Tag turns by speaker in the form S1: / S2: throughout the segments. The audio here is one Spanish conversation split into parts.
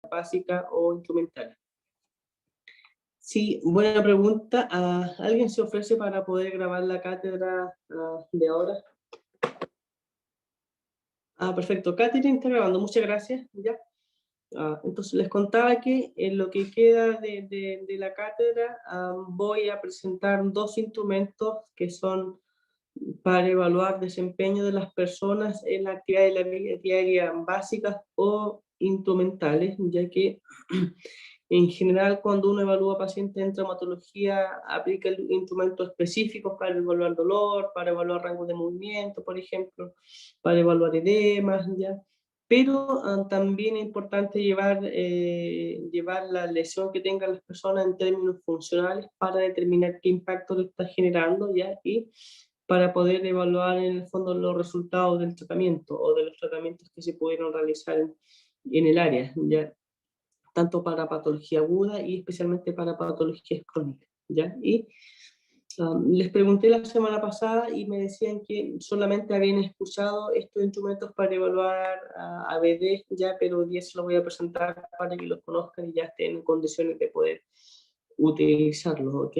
S1: básica o instrumental. Sí, buena pregunta. ¿Alguien se ofrece para poder grabar la cátedra de ahora? Perfecto. Catherine está grabando, muchas gracias. ¿Ya? Entonces les contaba que en lo que queda de la cátedra voy a presentar 2 instrumentos que son para evaluar desempeño de las personas en la actividad de la vida diaria básicas o instrumentales, ya que en general cuando uno evalúa pacientes en traumatología aplica instrumentos específicos para evaluar dolor, para evaluar rango de movimiento, por ejemplo, para evaluar edemas, ¿ya? Pero también es importante llevar la lesión que tengan las personas en términos funcionales para determinar qué impacto le está generando, ¿ya? Y para poder evaluar en el fondo los resultados del tratamiento o de los tratamientos que se pudieron realizar en el área, ¿ya? Tanto para patología aguda y especialmente para patologías crónicas, ¿ya? Y les pregunté la semana pasada y me decían que solamente habían escuchado estos instrumentos para evaluar ABD, ya, pero hoy día se los voy a presentar para que los conozcan y ya estén en condiciones de poder utilizarlos, ¿ok?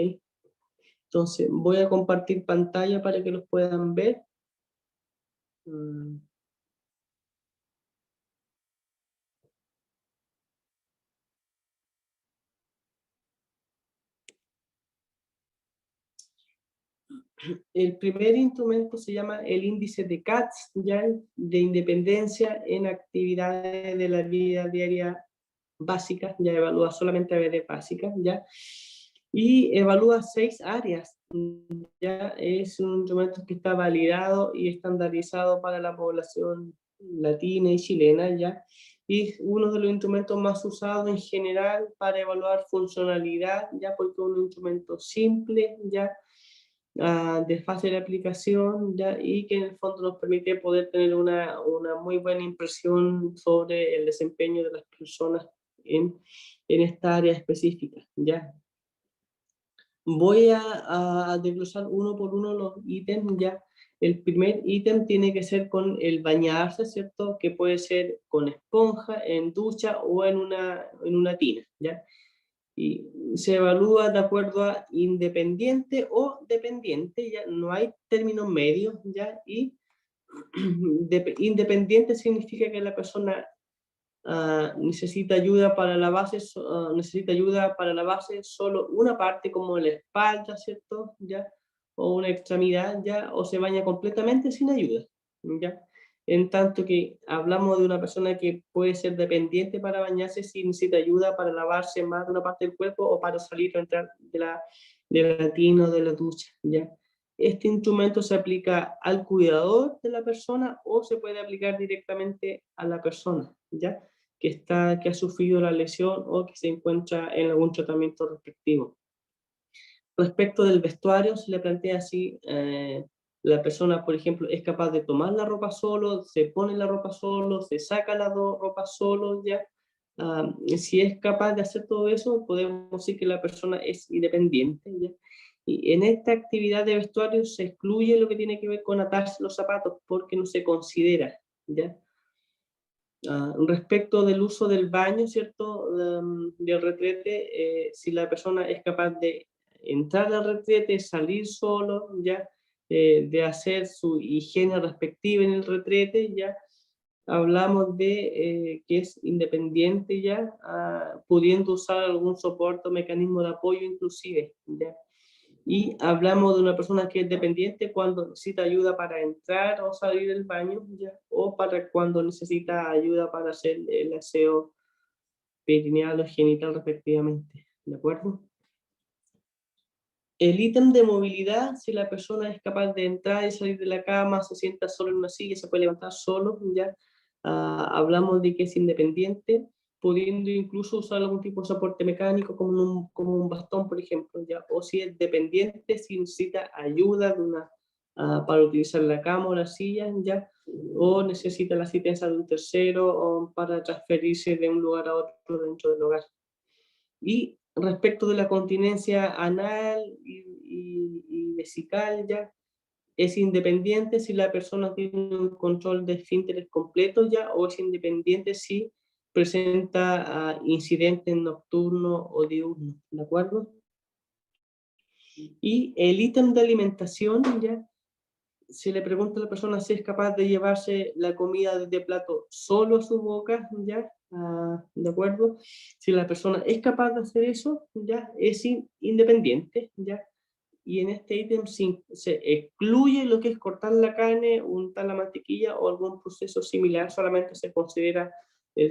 S1: Entonces, voy a compartir pantalla para que los puedan ver. El primer instrumento se llama el índice de CATS, ¿ya? De independencia en actividades de la vida diaria básicas, ya evalúa solamente ABD básicas, ¿ya? Y evalúa 6 áreas, ya es un instrumento que está validado y estandarizado para la población latina y chilena, ¿ya? Y es uno de los instrumentos más usados en general para evaluar funcionalidad, ya porque es un instrumento simple, ya de fácil aplicación, ¿ya? Y que en el fondo nos permite poder tener una muy buena impresión sobre el desempeño de las personas en esta área específica, ¿ya? Voy a desglosar uno por uno los ítems, ¿ya? El primer ítem tiene que ser con el bañarse, ¿cierto? Que puede ser con esponja, en ducha o en una tina, ¿ya? Y se evalúa de acuerdo a independiente o dependiente, ya no hay términos medios, ya, y independiente significa que la persona necesita ayuda para la base, necesita ayuda para la base solo una parte como la espalda, ¿cierto? Ya, o una extremidad, ya, o se baña completamente sin ayuda, ya. En tanto que hablamos de una persona que puede ser dependiente para bañarse si necesita ayuda para lavarse más de una parte del cuerpo o para salir o entrar de la tina o de la ducha, ya. Este instrumento se aplica al cuidador de la persona o se puede aplicar directamente a la persona, ¿ya? Que ha sufrido la lesión o que se encuentra en algún tratamiento respectivo. Respecto del vestuario, se le plantea así, la persona, por ejemplo, es capaz de tomar la ropa solo, se pone la ropa solo, se saca la ropa solo, ¿ya? Si es capaz de hacer todo eso, podemos decir que la persona es independiente, ¿ya? Y en esta actividad de vestuario se excluye lo que tiene que ver con atarse los zapatos porque no se considera, ¿ya? Respecto del uso del baño, ¿cierto? Del retrete, si la persona es capaz de entrar al retrete, salir solo, ¿ya? De hacer su higiene respectiva en el retrete, ¿ya? Hablamos de que es independiente, ¿ya? Pudiendo usar algún soporte o mecanismo de apoyo inclusive, ¿ya? Y hablamos de una persona que es dependiente cuando necesita ayuda para entrar o salir del baño, ¿ya? O para cuando necesita ayuda para hacer el aseo perineal o genital respectivamente, ¿de acuerdo? El ítem de movilidad, si la persona es capaz de entrar y salir de la cama, se sienta solo en una silla, se puede levantar solo, ¿ya? Hablamos de que es independiente, pudiendo incluso usar algún tipo de soporte mecánico como un bastón, por ejemplo, ¿ya? O si es dependiente, si necesita ayuda para utilizar la cama o la silla, ¿ya? O necesita la asistencia de un tercero o para transferirse de un lugar a otro dentro del hogar. Y respecto de la continencia anal y vesical, ya es independiente si la persona tiene un control de esfínteres completo ya, o es independiente si presenta incidentes nocturnos o diurnos, ¿de acuerdo? Y el ítem de alimentación, ya, se le pregunta a la persona si es capaz de llevarse la comida desde plato solo a su boca, ya, ¿de acuerdo? Si la persona es capaz de hacer eso, ya, es independiente, ya. Y en este ítem se excluye lo que es cortar la carne, untar la mantequilla o algún proceso similar, solamente se considera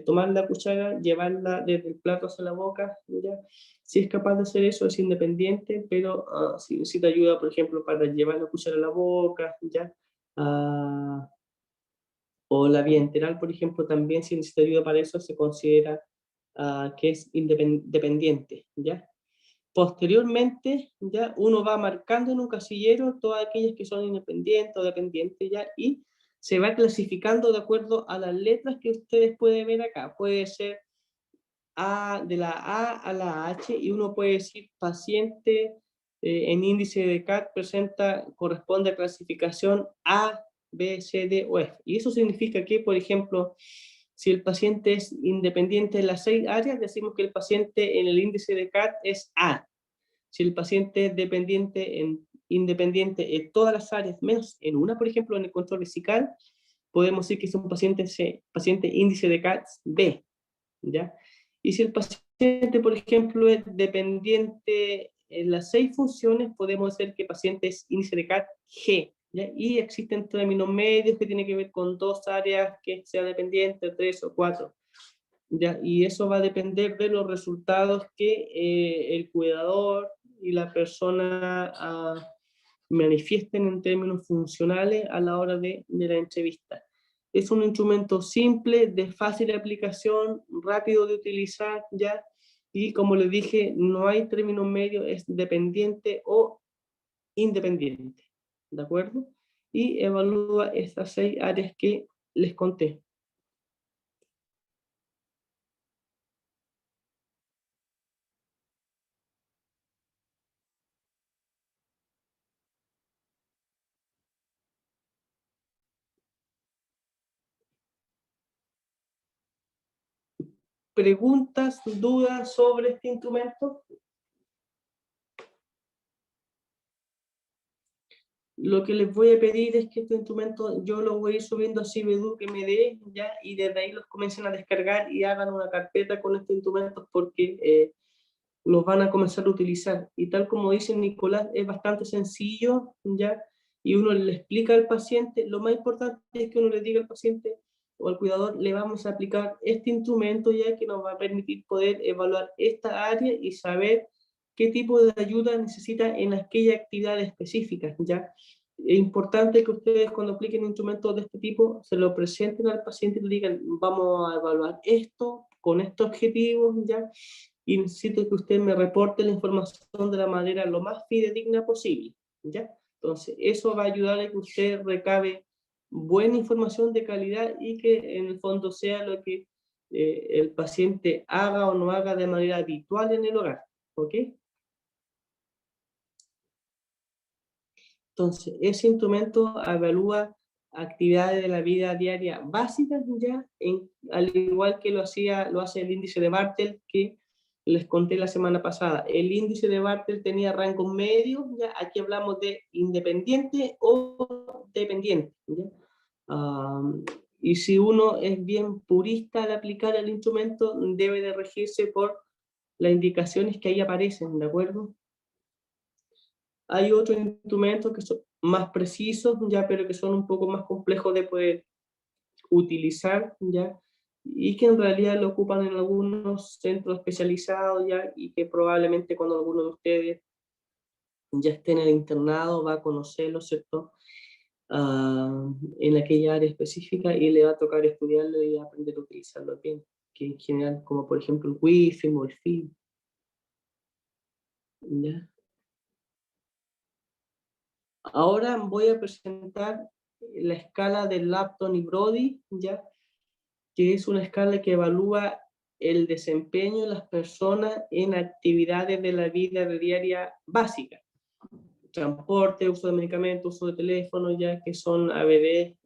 S1: tomar la cuchara, llevarla desde el plato hacia la boca, ¿ya? Si es capaz de hacer eso, es independiente, pero si necesita ayuda, por ejemplo, para llevar la cuchara a la boca, ¿ya? O la vía enteral, por ejemplo, también si necesita ayuda para eso, se considera que es independiente, ¿ya? Posteriormente, ya uno va marcando en un casillero todas aquellas que son independientes o dependientes, ya, y se va clasificando de acuerdo a las letras que ustedes pueden ver acá. Puede ser de la A a la H, y uno puede decir paciente en índice de CAT corresponde a clasificación A, B, C, D o F. Y eso significa que, por ejemplo, si el paciente es independiente en las 6 áreas, decimos que el paciente en el índice de CAT es A. Si el paciente es independiente en todas las áreas, menos en una, por ejemplo, en el control vesical, podemos decir que es un paciente índice de CAT B, ¿ya? Y si el paciente, por ejemplo, es dependiente en las 6 funciones, podemos decir que el paciente es índice de CAT G, ¿ya? Y existen términos medios que tienen que ver con 2 áreas, que sea dependiente, 3 o 4. ¿Ya? Y eso va a depender de los resultados que el cuidador y la persona manifiesten en términos funcionales a la hora de la entrevista. Es un instrumento simple, de fácil aplicación, rápido de utilizar, ¿ya? Y como les dije, no hay término medio, es dependiente o independiente, ¿de acuerdo? Y evalúa estas 6 áreas que les conté. ¿Preguntas, dudas sobre este instrumento? Lo que les voy a pedir es que este instrumento yo lo voy a ir subiendo a Cibedu que me dé, ya, y desde ahí los comiencen a descargar y hagan una carpeta con estos instrumentos porque los van a comenzar a utilizar. Y tal como dice Nicolás, es bastante sencillo, ya, y uno le explica al paciente, lo más importante es que uno le diga al paciente o al cuidador, le vamos a aplicar este instrumento ya que nos va a permitir poder evaluar esta área y saber qué tipo de ayuda necesita en aquella actividad específica, ¿ya? Es importante que ustedes cuando apliquen instrumentos de este tipo se lo presenten al paciente y le digan, vamos a evaluar esto con estos objetivos, ¿ya? Y necesito que usted me reporte la información de la manera lo más fidedigna posible, ¿ya? Entonces, eso va a ayudar a que usted recabe buena información de calidad y que en el fondo sea lo que el paciente haga o no haga de manera habitual en el hogar, ¿ok? Entonces, ese instrumento evalúa actividades de la vida diaria básicas ya, al igual que lo hace el índice de Bartel que les conté la semana pasada. El índice de Bartel tenía rango medio, ya, aquí hablamos de independiente o dependiente. ¿Ya? Y si uno es bien purista al aplicar el instrumento, debe de regirse por las indicaciones que ahí aparecen, ¿de acuerdo? Hay otros instrumentos que son más precisos, ya, pero que son un poco más complejos de poder utilizar, ya, y que en realidad lo ocupan en algunos centros especializados, ya, y que probablemente cuando alguno de ustedes ya esté en el internado va a conocerlo, ¿cierto? En aquella área específica y le va a tocar estudiarlo y aprender a utilizarlo bien, que en general, como por ejemplo el Wi-Fi o el FI, ¿ya? Ahora voy a presentar la escala del Lapton y Brody, ¿ya? Que es una escala que evalúa el desempeño de las personas en actividades de la vida diaria básica. Transporte, uso de medicamentos, uso de teléfono, ya que son ABD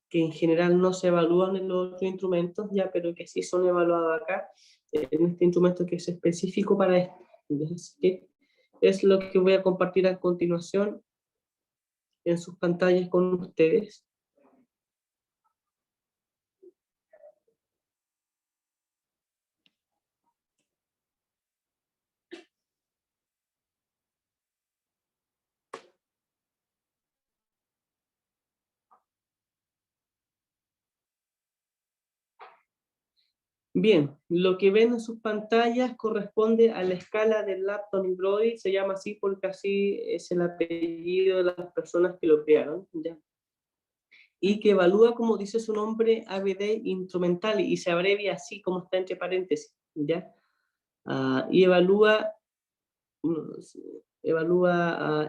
S1: que en general no se evalúan en los otros instrumentos, ya, pero que sí son evaluados acá, en este instrumento que es específico para esto. Así que es lo que voy a compartir a continuación en sus pantallas con ustedes. Bien, lo que ven en sus pantallas corresponde a la escala del Lupton-Brody, se llama así porque así es el apellido de las personas que lo crearon, ¿ya? Y que evalúa, como dice su nombre, ABD instrumental, y se abrevia así como está entre paréntesis, ¿ya? Y evalúa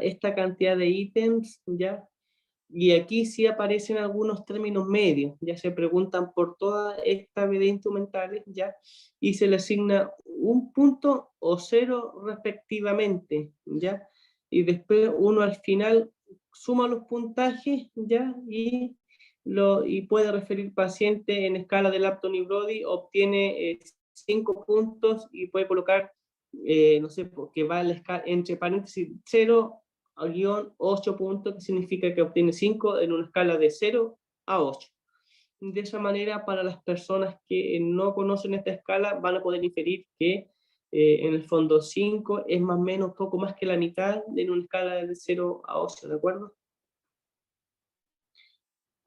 S1: esta cantidad de ítems, ¿ya? Y aquí sí aparecen algunos términos medios, ya se preguntan por toda esta ABD instrumentales, ¿ya? Y se le asigna un punto o 0 respectivamente, ¿ya? Y después uno al final suma los puntajes, ¿ya? Y puede referir paciente en escala de Lupton y Brody, obtiene 5 puntos y puede colocar, no sé, porque va a la escala, entre paréntesis 0 a guión 8 puntos, que significa que obtiene 5 en una escala de 0 a 8. De esa manera, para las personas que no conocen esta escala, van a poder inferir que en el fondo 5 es más o menos poco más que la mitad en una escala de 0 a 8, ¿de acuerdo?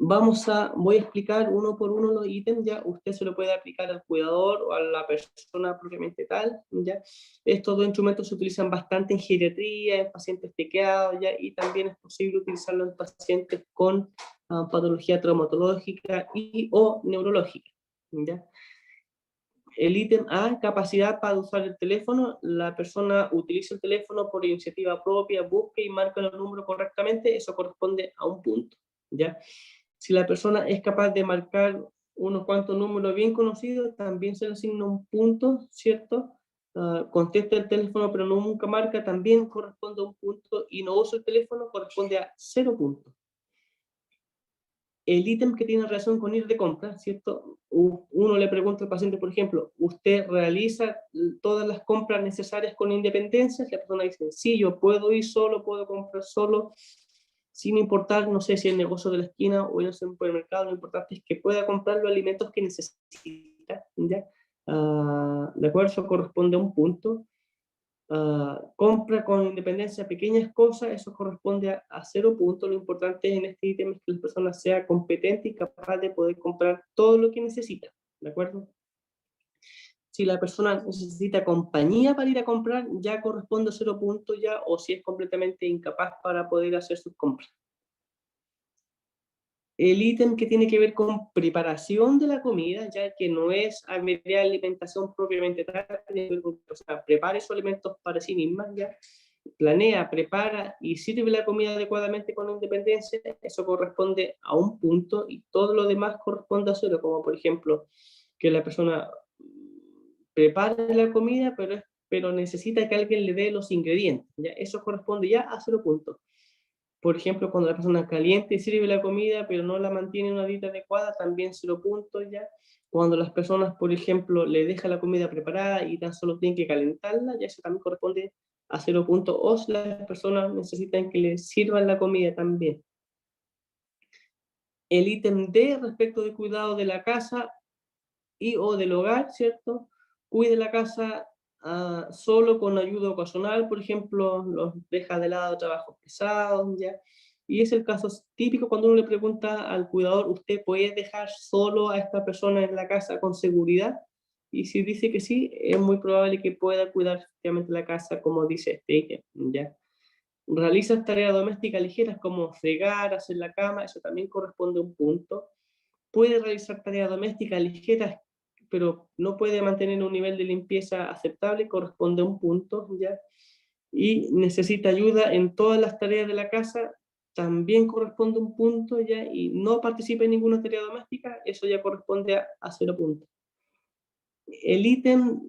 S1: Voy a explicar uno por uno los ítems, ya usted se lo puede aplicar al cuidador o a la persona propiamente tal, ya. Estos dos instrumentos se utilizan bastante en geriatría, en pacientes pequeados, ya, y también es posible utilizarlo en pacientes con patología traumatológica y o neurológica, ya. El ítem A, capacidad para usar el teléfono. La persona utiliza el teléfono por iniciativa propia, busca y marca el número correctamente, eso corresponde a un punto, ¿ya? Si la persona es capaz de marcar unos cuantos números bien conocidos, también se le asigna un punto, ¿cierto? Contesta el teléfono pero nunca marca, también corresponde a un punto, y no usa el teléfono, corresponde a 0 puntos. El ítem que tiene relación con ir de compra, ¿cierto? Uno le pregunta al paciente, por ejemplo, ¿usted realiza todas las compras necesarias con independencia? La persona dice, sí, yo puedo ir solo, puedo comprar solo, sin importar, no sé si el negocio de la esquina o en el supermercado, lo importante es que pueda comprar los alimentos que necesita, ¿ya? De acuerdo, eso corresponde a un punto. Compra con independencia pequeñas cosas, eso corresponde a 0 puntos. Lo importante en este ítem es que la persona sea competente y capaz de poder comprar todo lo que necesita, ¿de acuerdo? Si la persona necesita compañía para ir a comprar, ya corresponde a 0 puntos ya, o si es completamente incapaz para poder hacer sus compras. El ítem que tiene que ver con preparación de la comida, ya que no es alimentación propiamente tal, o sea, prepare sus alimentos para sí misma, ya, planea, prepara y sirve la comida adecuadamente con independencia, eso corresponde a un punto, y todo lo demás corresponde a 0, como por ejemplo, que la persona prepare la comida, pero necesita que alguien le dé los ingredientes, ¿ya? Eso corresponde ya a 0 puntos. Por ejemplo, cuando la persona caliente y sirve la comida, pero no la mantiene en una dieta adecuada, también 0 puntos ya. Cuando las personas, por ejemplo, le dejan la comida preparada y tan solo tienen que calentarla, ya eso también corresponde a 0 puntos. O si las personas necesitan que les sirvan la comida también. El ítem D, respecto del cuidado de la casa y o del hogar, ¿cierto? Cuide la casa solo con ayuda ocasional, por ejemplo, los deja de lado trabajos pesados, ¿ya? Y es el caso típico cuando uno le pregunta al cuidador, ¿usted puede dejar solo a esta persona en la casa con seguridad? Y si dice que sí, es muy probable que pueda cuidar efectivamente la casa como dice este ítem, ¿ya? Realiza tareas domésticas ligeras como fregar, hacer la cama, eso también corresponde a un punto. Puede realizar tareas domésticas ligeras, pero no puede mantener un nivel de limpieza aceptable, corresponde a un punto, ¿ya? Y necesita ayuda en todas las tareas de la casa, también corresponde a un punto, ¿ya? Y no participa en ninguna tarea doméstica, eso ya corresponde a 0 puntos. El ítem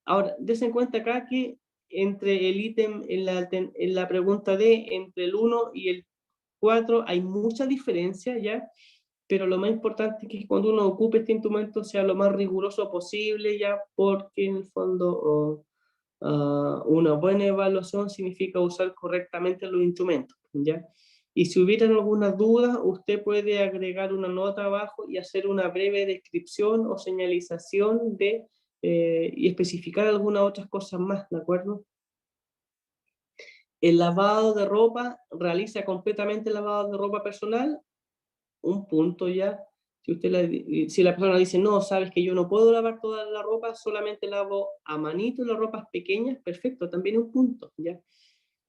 S1: ahora, des en cuenta acá que entre el ítem en la pregunta D, entre el 1 y el 4 hay mucha diferencia, ¿ya? pero lo más importante es que cuando uno ocupe este instrumento sea lo más riguroso posible, ya, porque en el fondo una buena evaluación significa usar correctamente los instrumentos, ¿ya? Y si hubieran alguna duda, usted puede agregar una nota abajo y hacer una breve descripción o señalización y especificar algunas otras cosas más, ¿de acuerdo? El lavado de ropa, realiza completamente el lavado de ropa personal, un punto ya. Si la persona dice, no, sabes que yo no puedo lavar toda la ropa, solamente lavo a manito las ropas pequeñas, perfecto, también un punto, ¿ya?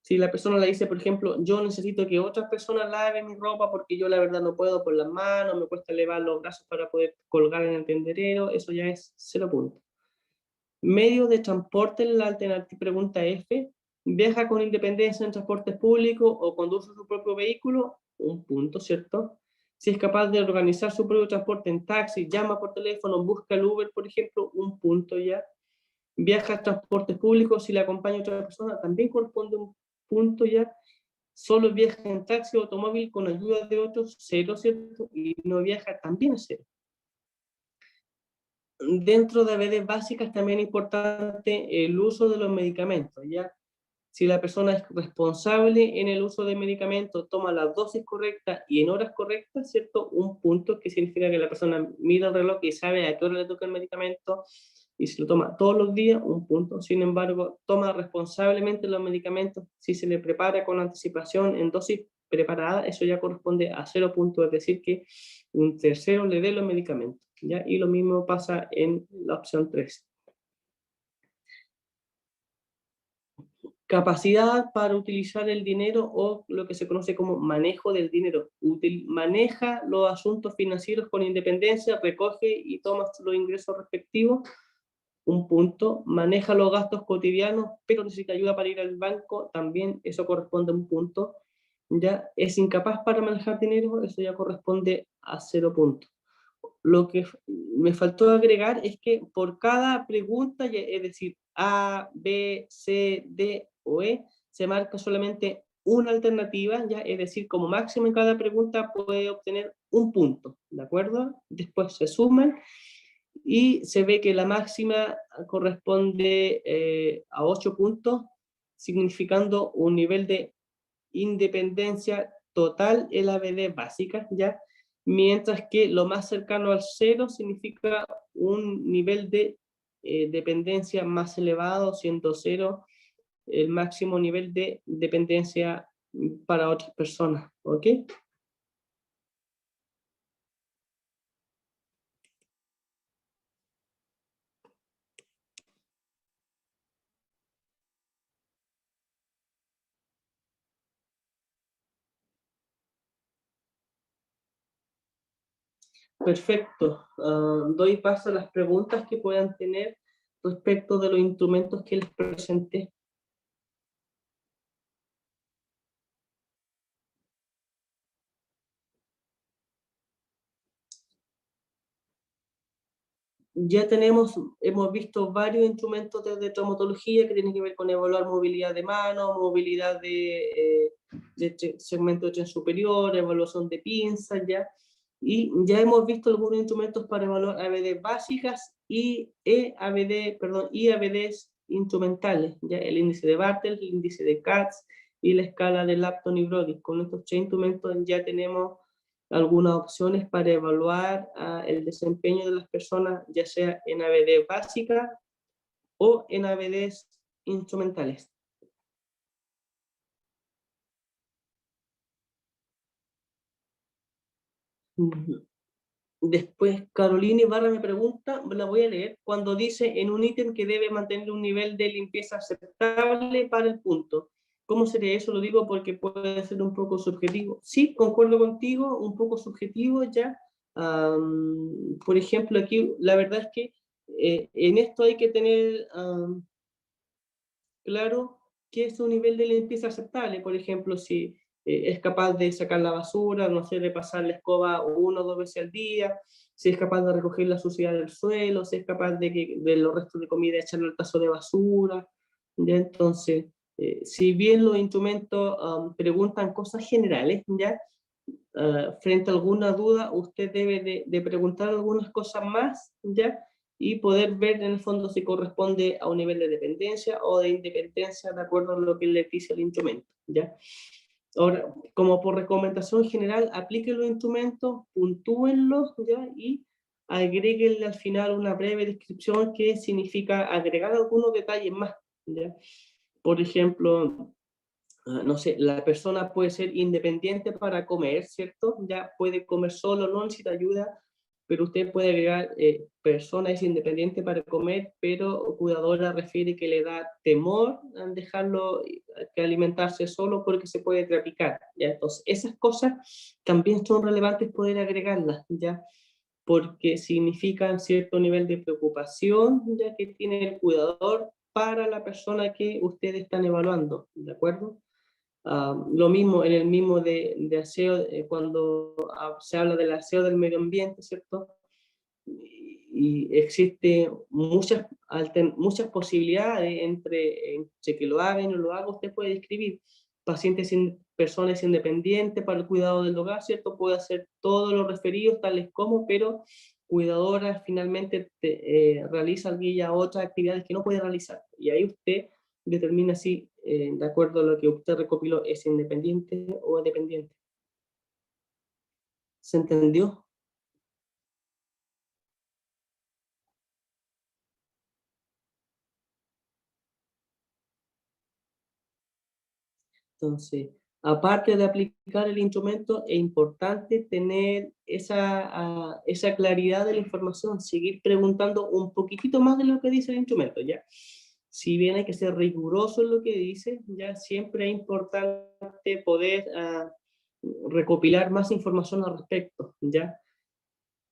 S1: Si la persona le dice, por ejemplo, yo necesito que otras personas laven mi ropa porque yo la verdad no puedo por las manos, me cuesta elevar los brazos para poder colgar en el tenderero, eso ya es 0 puntos. Medio de transporte, la alternativa pregunta F, viaja con independencia en transporte público o conduce su propio vehículo, un punto, ¿cierto? Si es capaz de organizar su propio transporte en taxi, llama por teléfono, busca el Uber, por ejemplo, un punto ya. Viaja en transporte público, si le acompaña otra persona, también corresponde un punto ya. Solo viaja en taxi o automóvil con ayuda de otros, 0, ¿cierto? Y no viaja, también es 0. Dentro de habilidades básicas también es importante el uso de los medicamentos, ¿ya? Si la persona es responsable en el uso de medicamentos, toma las dosis correctas y en horas correctas, ¿cierto? Un punto que significa que la persona mira el reloj y sabe a qué hora le toca el medicamento y si lo toma todos los días, un punto. Sin embargo, toma responsablemente los medicamentos, si se le prepara con anticipación en dosis preparada, eso ya corresponde a 0 puntos, es decir, que un tercero le dé los medicamentos, ¿ya? Y lo mismo pasa en la opción 3. Capacidad para utilizar el dinero o lo que se conoce como manejo del dinero. Maneja los asuntos financieros con independencia, recoge y toma los ingresos respectivos, un punto. Maneja los gastos cotidianos, pero necesita ayuda para ir al banco, también eso corresponde a un punto. Ya es incapaz para manejar dinero, eso ya corresponde a 0 puntos. Lo que me faltó agregar es que por cada pregunta, es decir, A, B, C, D o E, se marca solamente una alternativa, ya, es decir, como máximo en cada pregunta puede obtener un punto, ¿de acuerdo? Después se suman y se ve que la máxima corresponde a 8 puntos, significando un nivel de independencia total en la ABD básica, ¿ya? Mientras que lo más cercano al 0 significa un nivel de dependencia más elevado, siendo 0 el máximo nivel de dependencia para otras personas, ¿ok? Perfecto. Doy paso a las preguntas que puedan tener respecto de los instrumentos que les presenté. Ya hemos visto varios instrumentos de traumatología que tienen que ver con evaluar movilidad de mano, movilidad de segmento de tren superior, evaluación de pinzas, ya. Y ya hemos visto algunos instrumentos para evaluar ABD básicas y ABDs instrumentales, ya el índice de Bartel, el índice de Katz y la escala de Lupton y Brody. Con estos 3 instrumentos ya tenemos algunas opciones para evaluar el desempeño de las personas, ya sea en ABD básica o en ABDs instrumentales. Después, Carolina Ibarra me pregunta, la voy a leer, cuando dice en un ítem que debe mantener un nivel de limpieza aceptable para el punto. ¿Cómo sería eso? Lo digo porque puede ser un poco subjetivo. Sí, concuerdo contigo, un poco subjetivo ya. Por ejemplo, aquí la verdad es que en esto hay que tener claro qué es un nivel de limpieza aceptable. Por ejemplo, si es capaz de sacar la basura, no sé, de pasar la escoba 1 o 2 veces al día, si es capaz de recoger la suciedad del suelo, si es capaz de los restos de comida echarle al tazo de basura. ¿Ya? Entonces, si bien los instrumentos preguntan cosas generales, ¿ya? frente a alguna duda, usted debe de preguntar algunas cosas más, ¿ya? Y poder ver en el fondo si corresponde a un nivel de dependencia o de independencia de acuerdo a lo que le dice el instrumento, ¿ya? Ahora, como por recomendación general, aplique los instrumentos, puntúenlos, ¿ya? Y agréguenle al final una breve descripción que significa agregar algunos detalles más, ¿ya? Por ejemplo, no sé, la persona puede ser independiente para comer, ¿cierto? Ya puede comer solo, no necesita ayuda, pero usted puede agregar, persona es independiente para comer, pero cuidadora refiere que le da temor a dejarlo que alimentarse solo porque se puede trapicar, ¿ya? Entonces, esas cosas también son relevantes poder agregarlas, ¿ya? Porque significan cierto nivel de preocupación, ya que tiene el cuidador para la persona que ustedes están evaluando, ¿de acuerdo? Lo mismo en el mismo de aseo, cuando se habla del aseo del medio ambiente, ¿cierto? Y existe muchas posibilidades entre que lo haga y no lo haga. Usted puede escribir personas independientes para el cuidado del hogar, ¿cierto? Puede hacer todos los referidos, tales como, pero cuidadora finalmente realiza alguna otras actividades que no puede realizar. Y ahí usted determina si, de acuerdo a lo que usted recopiló, es independiente o dependiente. ¿Se entendió? Entonces, aparte de aplicar el instrumento, es importante tener esa claridad de la información, seguir preguntando un poquitito más de lo que dice el instrumento, ¿ya? Si bien hay que ser riguroso en lo que dice, ya siempre es importante poder recopilar más información al respecto, ¿ya?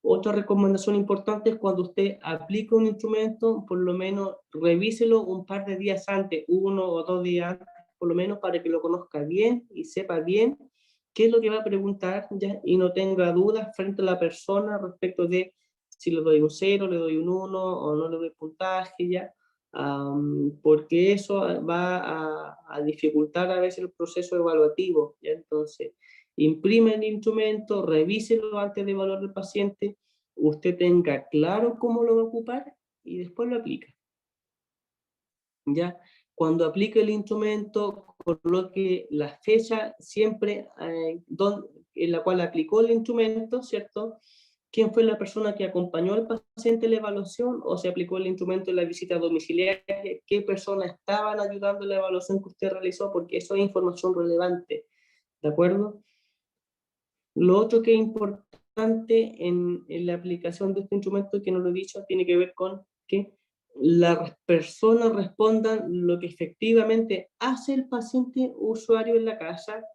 S1: Otra recomendación importante es cuando usted aplica un instrumento, por lo menos revíselo un par de días antes, 1 o 2 días antes, por lo menos para que lo conozca bien y sepa bien qué es lo que va a preguntar, ¿ya? Y no tenga dudas frente a la persona respecto de si le doy un 0, le doy un 1 o no le doy puntaje, ¿ya? Porque eso va a dificultar a veces el proceso evaluativo, ¿ya? Entonces, imprime el instrumento, revíselo antes de evaluar al paciente, usted tenga claro cómo lo va a ocupar y después lo aplica. ¿Ya? Cuando aplique el instrumento, coloque la fecha siempre en la cual aplicó el instrumento, ¿cierto? ¿Quién fue la persona que acompañó al paciente en la evaluación o se aplicó el instrumento en la visita domiciliaria? ¿Qué personas estaban ayudando en la evaluación que usted realizó? Porque eso es información relevante, ¿de acuerdo? Lo otro que es importante en la aplicación de este instrumento, que no lo he dicho, tiene que ver con que las personas respondan lo que efectivamente hace el paciente usuario en la casa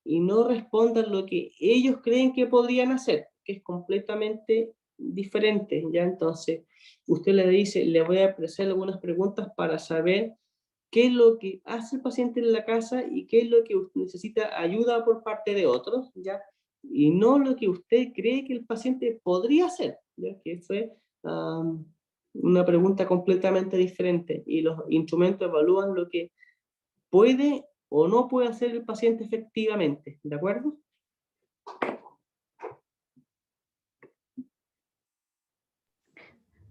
S1: y no respondan lo que ellos creen que podrían hacer, que es completamente diferente, ¿ya? Entonces, usted le dice, le voy a hacer algunas preguntas para saber qué es lo que hace el paciente en la casa y qué es lo que necesita ayuda por parte de otros, ¿ya? Y no lo que usted cree que el paciente podría hacer, ¿ya? Que fue una pregunta completamente diferente y los instrumentos evalúan lo que puede o no puede hacer el paciente efectivamente, ¿de acuerdo?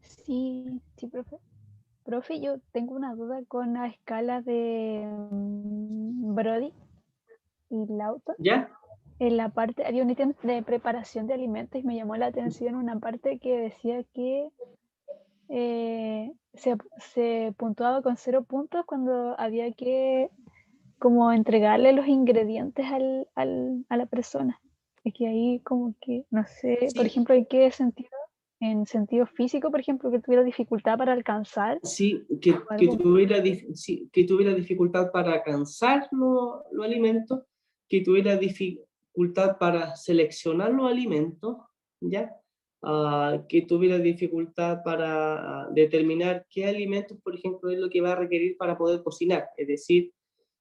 S2: Sí, sí, profe. Profe, yo tengo una duda con la escala de Brody y Lawton.
S1: ¿Ya?
S2: En la parte, había un ítem de preparación de alimentos y me llamó la atención una parte que decía que se puntuaba con 0 puntos cuando había que como entregarle los ingredientes a la persona. Es que ahí como que, no sé, por
S1: Sí,
S2: ejemplo, ¿en qué sentido? En sentido físico, por ejemplo, que tuviera dificultad para alcanzar
S1: sí,
S2: o algo.
S1: sí, que tuviera dificultad para alcanzar los alimentos, que tuviera dificultad para seleccionar los alimentos, ¿ya? Que tuviera dificultad para determinar qué alimentos, por ejemplo, es lo que va a requerir para poder cocinar. Es decir,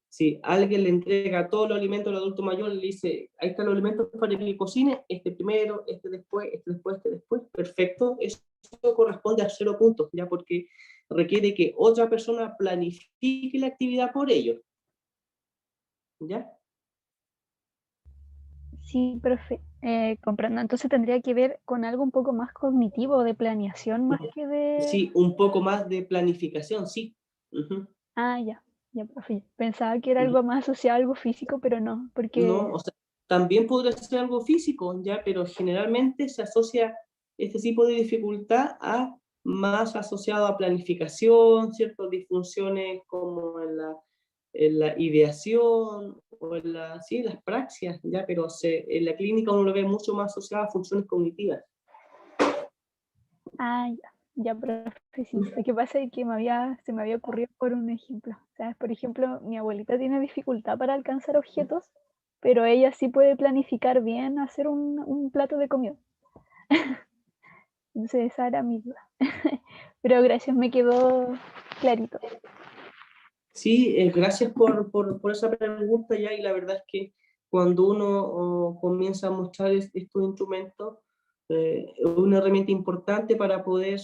S1: si alguien le entrega todos los alimentos al adulto mayor, le dice, ahí están los alimentos para que cocine, este primero, este después, este después, este después, perfecto, eso corresponde a 0 puntos, ya porque requiere que otra persona planifique la actividad por ellos, ¿ya?
S2: Sí, profe, comprendo. Entonces tendría que ver con algo un poco más cognitivo, de planeación, más que de...
S1: Sí, un poco más de planificación, sí. Ujú.
S2: Ah, ya, profe. Pensaba que era
S1: Ya.
S2: algo más asociado a algo físico, pero no,
S1: No,
S2: porque
S1: o sea, también podría ser algo físico, ya, pero generalmente se asocia este tipo de dificultad a más asociado a planificación, ciertas disfunciones como en la ideación o en sí, las praxias, ya, pero en la clínica uno lo ve mucho más asociado a funciones cognitivas.
S2: ah, ya, profe, sí. Lo que pasa es que se me había ocurrido por un ejemplo. ¿Sabes? Por ejemplo, mi abuelita tiene dificultad para alcanzar objetos, pero ella sí puede planificar bien hacer un plato de comida. Entonces esa era mi duda. Pero gracias, me quedó clarito.
S1: Sí, gracias por esa pregunta ya, y la verdad es que cuando uno comienza a mostrar estos instrumentos, es una herramienta importante para poder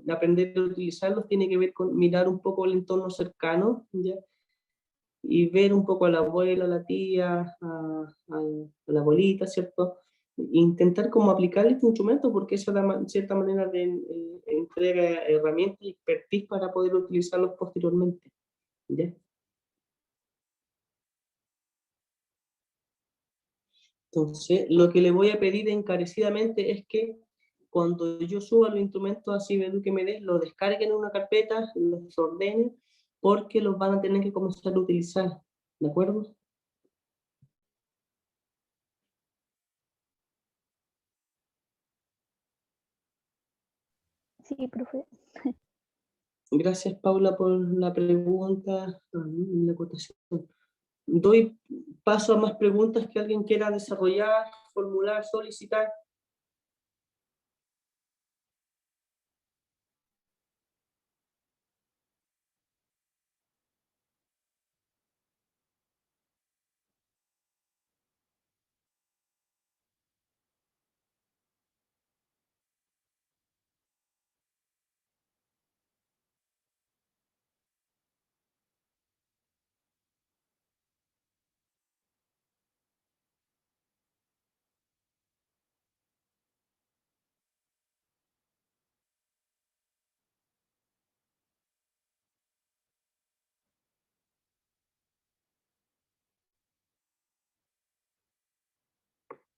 S1: aprender a utilizarlos, tiene que ver con mirar un poco el entorno cercano, ¿ya? Y ver un poco a la abuela, a la tía, a la abuelita, ¿cierto? E intentar como aplicar este instrumento porque eso da cierta manera de entrega herramientas y expertise para poder utilizarlos posteriormente, ¿ya? Entonces, lo que le voy a pedir encarecidamente es que cuando yo suba los instrumentos a Cibedu que me des, los descarguen en una carpeta, los ordenen, porque los van a tener que comenzar a utilizar, ¿de acuerdo?
S2: Sí, profe.
S1: Gracias, Paula, por la pregunta y la acotación. Doy paso a más preguntas que alguien quiera desarrollar, formular, solicitar.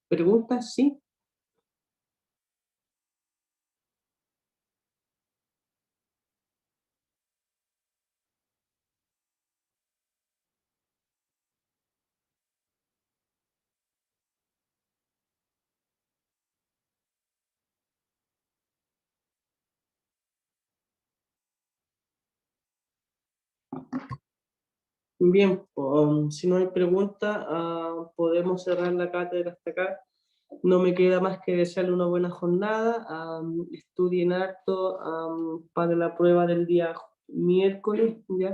S1: ¿Preguntas? Sí. Bien, si no hay preguntas, podemos cerrar la cátedra hasta acá. No me queda más que desearle una buena jornada. Estudien harto para la prueba del día miércoles, ¿ya?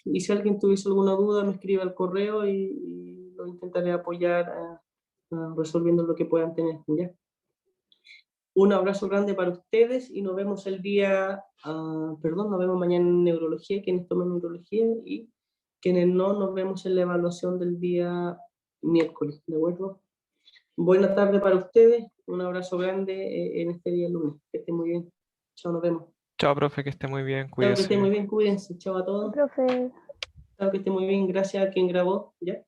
S1: Y si alguien tuviese alguna duda, me escribe al correo y lo intentaré apoyar resolviendo lo que puedan tener, ¿ya? Un abrazo grande para ustedes y nos vemos el día, perdón, nos vemos mañana en neurología, quienes tomen neurología, y quienes no, nos vemos en la evaluación del día miércoles, ¿de acuerdo? Buena tarde para ustedes, un abrazo grande en este día lunes, que estén muy bien, chao, nos vemos.
S3: Chao, profe, que esté muy bien,
S1: Chao, que estén muy
S3: cuídese.
S1: bien, cuídense, chao a
S2: Sí,
S1: todos,
S2: profe.
S1: chao, que estén muy bien, gracias a quien grabó, ¿ya?